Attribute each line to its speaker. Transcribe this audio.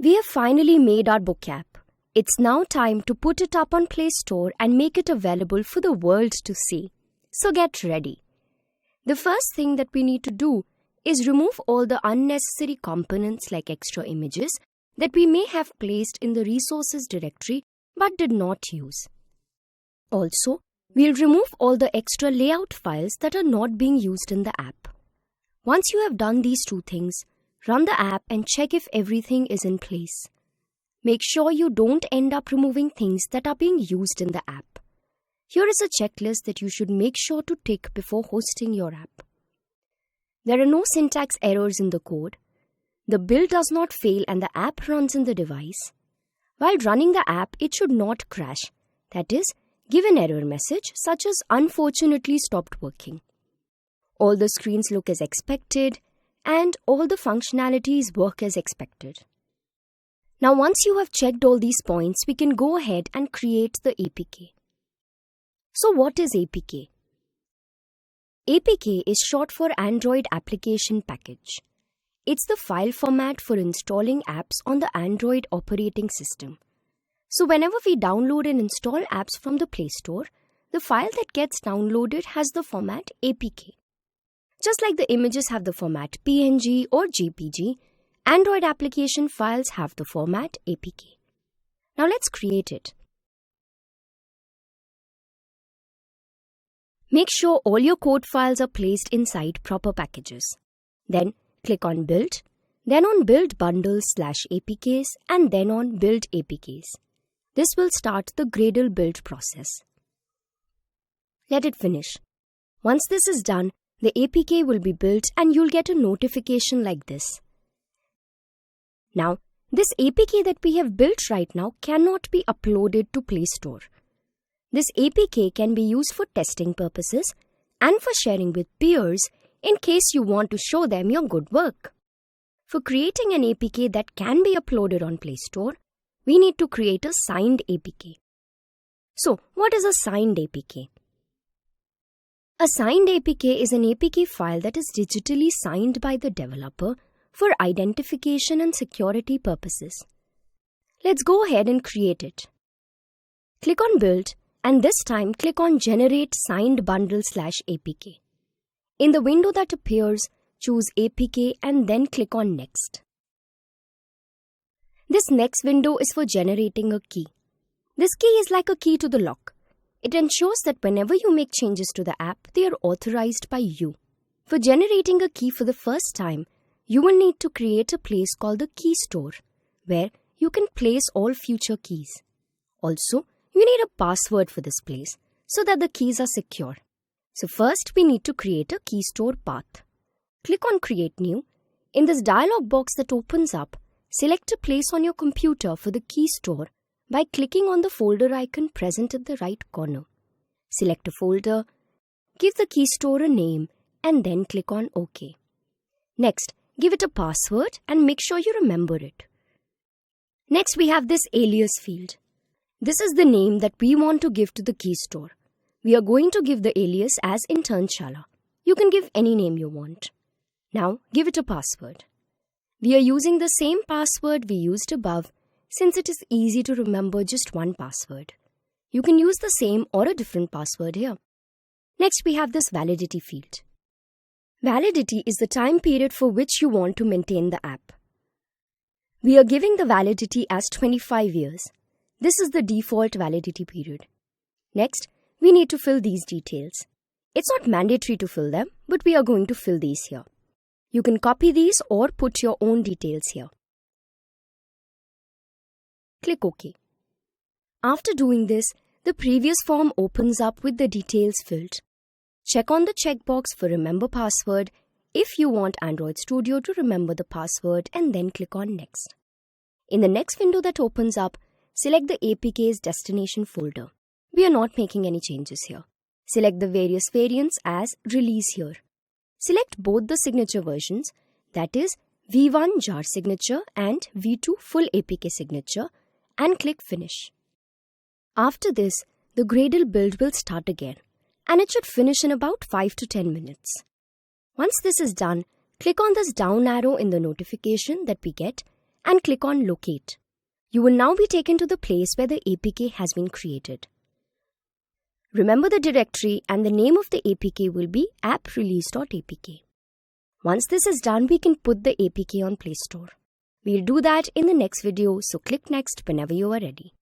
Speaker 1: We have finally made our book app. It's now time to put it up on Play Store and make it available for the world to see. So get ready. The first thing that we need to do is remove all the unnecessary components like extra images that we may have placed in the resources directory but did not use. Also, we'll remove all the extra layout files that are not being used in the app. Once you have done these two things, run the app and check if everything is in place. Make sure you don't end up removing things that are being used in the app. Here is a checklist that you should make sure to tick before hosting your app. There are no syntax errors in the code. The build does not fail and the app runs in the device. While running the app, it should not crash. That is, give an error message such as unfortunately stopped working. All the screens look as expected and all the functionalities work as expected. Now once you have checked all these points, we can go ahead and create the APK. So what is APK? APK is short for Android Application Package. It's the file format for installing apps on the Android operating system. So whenever we download and install apps from the Play Store, the file that gets downloaded has the format APK. Just like the images have the format PNG or JPG, Android application files have the format APK. Now let's create it. Make sure all your code files are placed inside proper packages. Then click on Build, then on Build Bundles/APKs and then on Build APKs. This will start the Gradle build process. Let it finish. Once this is done, the APK will be built and you'll get a notification like this. Now, this APK that we have built right now cannot be uploaded to Play Store. This APK can be used for testing purposes and for sharing with peers in case you want to show them your good work. For creating an APK that can be uploaded on Play Store, we need to create a signed APK. So, what is a signed APK? A signed APK is an APK file that is digitally signed by the developer for identification and security purposes. Let's go ahead and create it. Click on Build and this time click on Generate Signed Bundle/APK. In the window that appears, choose APK and then click on Next. This next window is for generating a key. This key is like a key to the lock. It ensures that whenever you make changes to the app, they are authorized by you. For generating a key for the first time, you will need to create a place called the Key Store, where you can place all future keys. Also, you need a password for this place so that the keys are secure. So first, we need to create a Key Store path. Click on Create New. In this dialog box that opens up, select a place on your computer for the Key Store by clicking on the folder icon present at the right corner. Select a folder, give the Key Store a name, and then click on OK. Next, give it a password and make sure you remember it. Next, we have this alias field. This is the name that we want to give to the Key Store. We are going to give the alias as Internshala. You can give any name you want. Now, give it a password. We are using the same password we used above since it is easy to remember just one password. You can use the same or a different password here. Next, we have this validity field. Validity is the time period for which you want to maintain the app. We are giving the validity as 25 years. This is the default validity period. Next, we need to fill these details. It's not mandatory to fill them, but we are going to fill these here. You can copy these or put your own details here. Click OK. After doing this, the previous form opens up with the details filled. Check on the checkbox for Remember Password if you want Android Studio to remember the password and then click on Next. In the next window that opens up, select the APK's destination folder. We are not making any changes here. Select the various variants as Release here. Select both the signature versions, that is V1 jar signature and V2 full APK signature, and click Finish. After this, the Gradle build will start again, and it should finish in about 5 to 10 minutes. Once this is done, click on this down arrow in the notification that we get and click on Locate. You will now be taken to the place where the APK has been created. Remember the directory and the name of the APK will be apprelease.apk. Once this is done, we can put the APK on Play Store. We'll do that in the next video, so click next whenever you are ready.